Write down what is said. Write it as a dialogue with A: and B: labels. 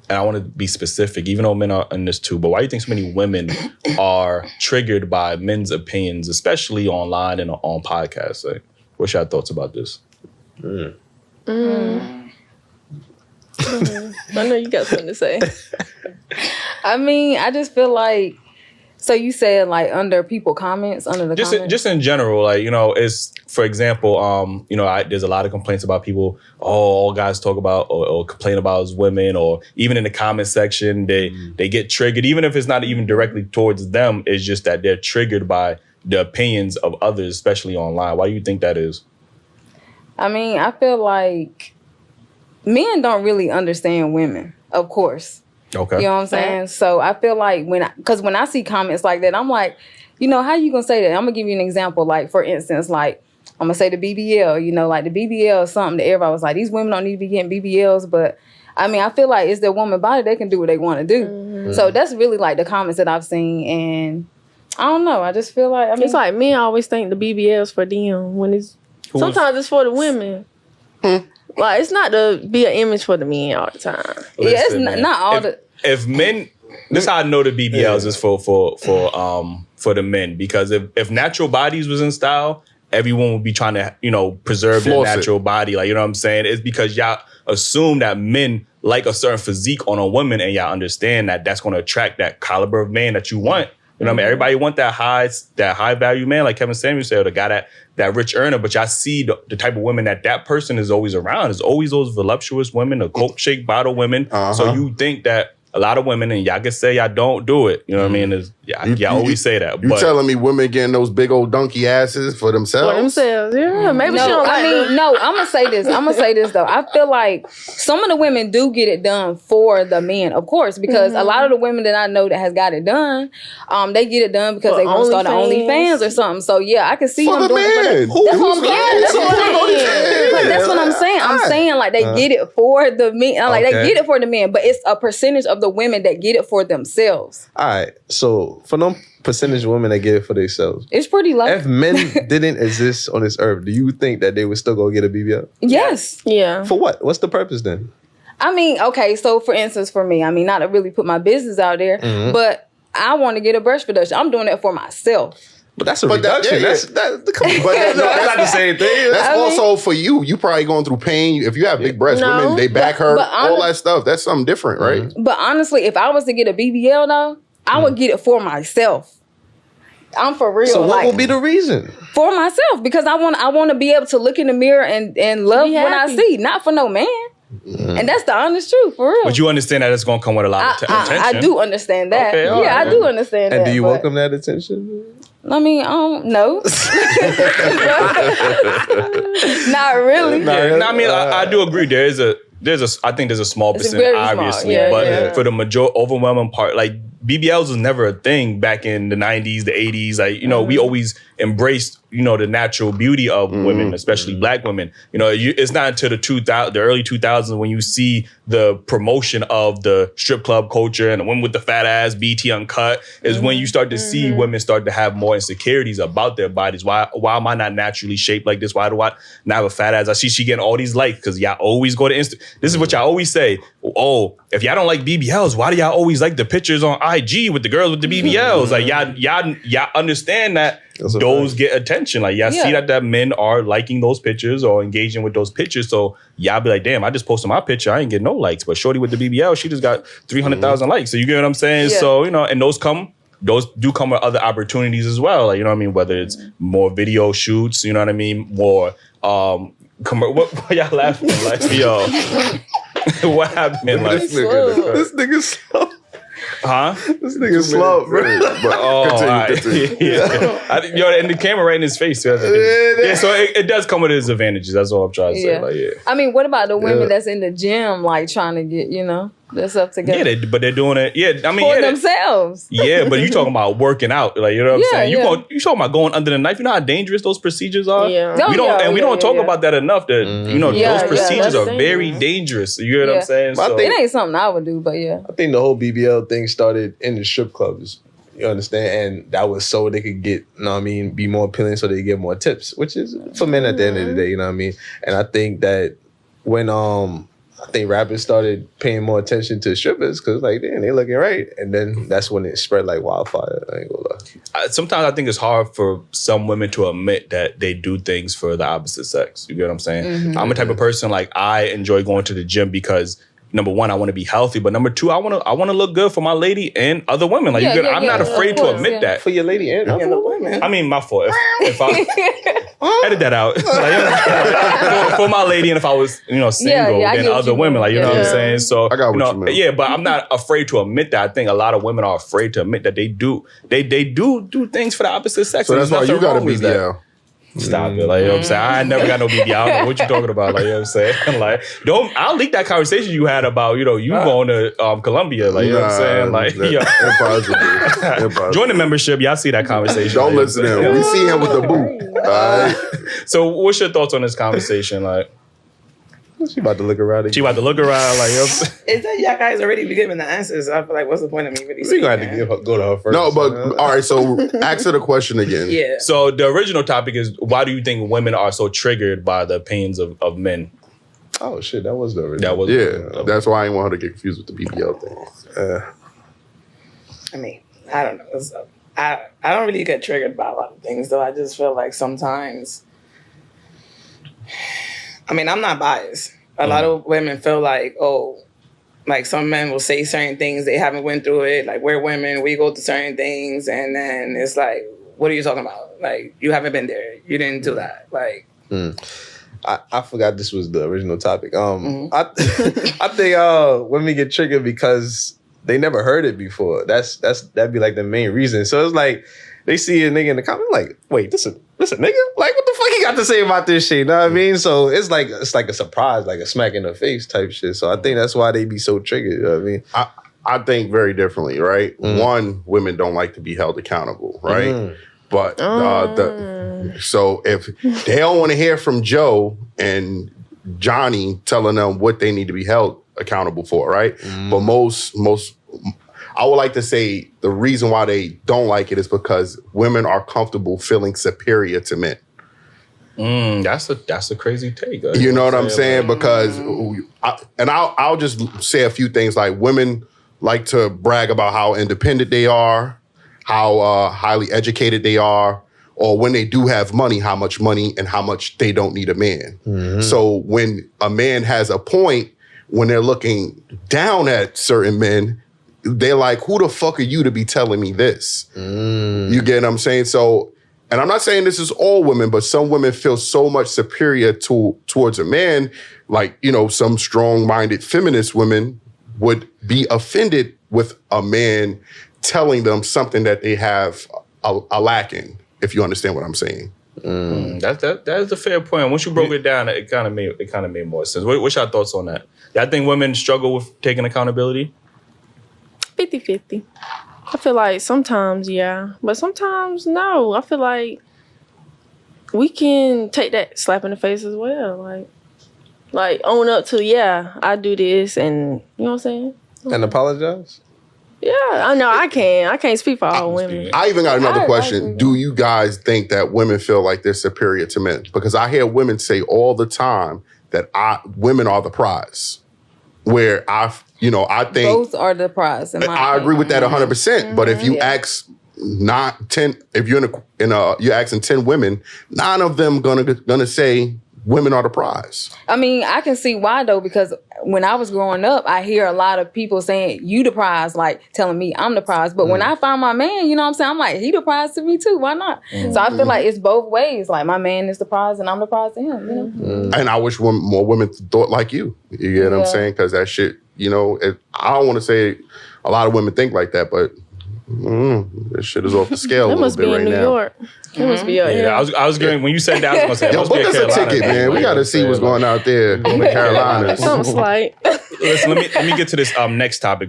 A: and I want to be specific, even though men are in this too, but why do you think so many women are triggered by men's opinions, especially online and on podcasts? Like, what's your thoughts about this?
B: I know you got something to say.
C: I mean, I just feel like, so you said like under people comments, under the comments?
A: Just in general, like, you know, it's, for example, you know, there's a lot of complaints about people, all guys talk about or complain about is women, or even in the comment section, they get triggered, even if it's not even directly towards them, it's just that they're triggered by the opinions of others, especially online. Why do you think that is?
C: I mean, I feel like men don't really understand women, of course.
A: Okay.
C: You know what I'm saying? So I feel like when I see comments like that, I'm like, you know, how you gonna say that? I'm gonna give you an example. Like, for instance, like, I'm gonna say the BBL, you know, like the BBL is something that everybody was like, these women don't need to be getting BBLs. But I mean, I feel like it's their woman body. They can do what they want to do. Mm-hmm. So that's really like the comments that I've seen. And I don't know. I just feel like, I mean,
B: it's like men always think the BBL's for them when sometimes it's for the women. Like, it's not to be an image for the men all the time.
A: Listen,
C: yeah, it's not all
A: if men, this is how I know the BBLs is for the men, because if natural bodies was in style, everyone would be trying to, you know, preserve their natural body. Like, you know what I'm saying? It's because y'all assume that men like a certain physique on a woman, and y'all understand that that's going to attract that caliber of man that you want. You know what I mean? Everybody want that high value man, like Kevin Samuels said, the guy that rich earner. But y'all see the type of women that person is always around. It's always those voluptuous women, the Coke shake bottle women. So you think that a lot of women, and y'all can say y'all don't do it. You know what I mean? Y'all always say that.
D: You telling me women getting those big old donkey asses for themselves?
B: For themselves, yeah. Maybe she don't
C: no, I'm going to say this. I'm going to say this, though. I feel like some of the women do get it done for the men, of course, because a lot of the women that I know that has got it done, they get it done because they want to start an OnlyFans or something. So, yeah, I can see them doing it. That's what I'm saying. I'm saying, like, they get it for the men. Like, they get it for the men, but it's a percentage of the women that get it for themselves.
E: All right. So for them percentage of women that get it for themselves,
C: it's pretty low.
E: If men didn't exist on this earth, do you think that they would still go get a BBL?
C: Yes.
B: Yeah.
E: For what? What's the purpose then?
C: I mean, okay, so for instance, for me, I mean, not to really put my business out there, but I want to get a breast reduction. I'm doing that for myself.
E: But that's a reduction. That's not the same thing.
D: That's also for you. You probably going through pain. If you have big breasts, women, they back hurt, all that stuff. That's something different, right?
C: But honestly, if I was to get a BBL though, I would get it for myself. I'm for real.
E: So what will be the reason?
C: For myself, because I want to be able to look in the mirror and love what I see, not for no man. And that's the honest truth, for real.
A: But you understand that it's going to come with a lot of attention. I
C: do understand that. Okay, I do understand that.
E: And do you welcome that attention?
C: I mean, no. Not really.
A: I mean, I do agree. I think there's a small percent, obviously, but for the overwhelming part, like BBLs was never a thing back in the 90s, the 80s. Like, you know, we always embraced, you know, the natural beauty of women, especially black women. You know, it's not until the early 2000s when you see the promotion of the strip club culture and the women with the fat ass, BT uncut, is when you start to see women start to have more insecurities about their bodies. Why am I not naturally shaped like this? Why do I not have a fat ass? I see she getting all these likes because y'all always go to Insta. This is what y'all always say. Oh, if y'all don't like BBLs, why do y'all always like the pictures on IG with the girls with the BBLs? Like y'all understand that those get attention. Like y'all see that men are liking those pictures or engaging with those pictures. So y'all be like, damn, I just posted my picture. I ain't get no likes. But shorty with the BBL, she just got 300,000 likes. So you get what I'm saying? Yeah. So, you know, and those do come with other opportunities as well. Like, you know what I mean? Whether it's more video shoots, you know what I mean? More, what y'all laughing like? Yo, what happened? Like,
E: this nigga slow.
A: Huh?
E: This nigga slow, bro.
A: Continue. Yeah. And the camera right in his face. So it does come with its advantages. That's all I'm trying to say. Like,
C: I mean, what about the women that's in the gym, like trying to get, you know, their stuff together?
A: Yeah, but they're doing it. Yeah, I mean,
C: for themselves.
A: Yeah, but you talking about working out, like, you know what I'm saying? You talking about going under the knife. You know how dangerous those procedures are.
B: Yeah,
A: we don't talk about that enough. That you know those procedures are very dangerous. You know what I'm saying?
C: So, it ain't something I would do, but
E: I think the whole BBL thing started in the strip clubs. You understand? And that was so they could get, you know what I mean, be more appealing so they get more tips, which is for men at the end of the day, you know what I mean? And I think that when I think rappers started paying more attention to strippers because, like, damn, they looking right. And then that's when it spread like wildfire. I ain't gonna lie.
A: Sometimes I think it's hard for some women to admit that they do things for the opposite sex. You get what I'm saying? Mm-hmm. I'm a type of person, like, I enjoy going to the gym because, number one, I want to be healthy, but number two, I want to look good for my lady and other women. Like, I'm not afraid to admit that.
E: For your lady and other women.
A: I mean, my fault. If I edit that out, like, for my lady, and if I was, single, then other women, like, you know what I'm saying. So
D: I got what you mean.
A: Yeah, but I'm not afraid to admit that. I think a lot of women are afraid to admit that they do things for the opposite sex.
D: So that's why you got a BBL.
A: Stop it. Like, you know what I'm saying? I ain't never got no BBL. I don't know what you're talking about. Like, you know what I'm saying? Like, I'll leak that conversation you had about, you going to Colombia. Like, you know what I'm saying? Like,
D: impossible.
A: Join the membership. Y'all see that conversation.
D: Don't listen to him. We see him with the boot. All right.
A: So what's your thoughts on this conversation? Like,
E: she about to look around again.
A: She about to look around, like,
F: Is that y'all guys already be giving the answers? I feel like, what's the point of me really saying?
E: We gonna have to go to her first.
D: No, but all right, so ask her the question again.
F: Yeah.
A: So the original topic is, why do you think women are so triggered by the opinions of men?
E: Oh shit, that was the original.
D: That's why I didn't want her to get confused with the BBL thing.
F: I mean, I don't know. I don't really get triggered by a lot of things, though. I just feel like sometimes, I mean, I'm not biased. A lot of women feel like, like some men will say certain things, they haven't went through it. Like, we're women, we go through certain things, and then it's like, what are you talking about? Like, you haven't been there. You didn't do that. Like,
E: I forgot this was the original topic. I think women get triggered because they never heard it before. That'd be like the main reason. So it's like, they see a nigga in the comment, like, wait, this a nigga? Like, what the fuck he got to say about this shit? You know what I mean? So it's like a surprise, like a smack in the face type shit. So I think that's why they be so triggered. You know what I mean?
D: I think very differently, right? One, women don't like to be held accountable, right? But so if they don't want to hear from Joe and Johnny telling them what they need to be held accountable for, right? But most I would like to say the reason why they don't like it is because women are comfortable feeling superior to men.
A: That's a crazy take.
D: You know what I'm saying? Because I'll just say a few things. Like, women like to brag about how independent they are, how highly educated they are, or when they do have money, how much money and how much they don't need a man. So when a man has a point, when they're looking down at certain men, they're like, who the fuck are you to be telling me this? You get what I'm saying? So, and I'm not saying this is all women, but some women feel so much superior towards a man, like, some strong-minded feminist women would be offended with a man telling them something that they have a lacking, if you understand what I'm saying.
A: That's a fair point. Once you broke it down, it kind of made more sense. What's your thoughts on that? I think women struggle with taking accountability.
B: 50-50. I feel like sometimes, yeah. But sometimes, no. I feel like we can take that slap in the face as well. Like own up to, yeah, I do this, and you know what I'm saying?
E: And apologize?
B: Yeah, I know I can. I can't speak for all women.
D: I even got another question. Do you guys think that women feel like they're superior to men? Because I hear women say all the time that women are the prize. Where I think
C: both are the prize.
D: I agree with that 100%. But if you ask if you're you're asking 10 women, 9 of them gonna say women are the prize.
C: I mean, I can see why though, because when I was growing up, I hear a lot of people saying you the prize, like telling me I'm the prize. But when I find my man, you know what I'm saying? I'm like, he the prize to me too. Why not? So I feel like it's both ways. Like, my man is the prize and I'm the prize to him, you know?
D: And I wish more women thought like you. You get what I'm saying? Because that shit, I don't want to say a lot of women think like that, but this shit is off the scale a little bit right now.
B: It must be in New York. It must be out here.
A: I was going, when you said that, I was going to say,
D: book us a ticket, man. We got to see what's going out there in the Carolinas.
B: Something slight.
A: Listen, let me get to this next topic.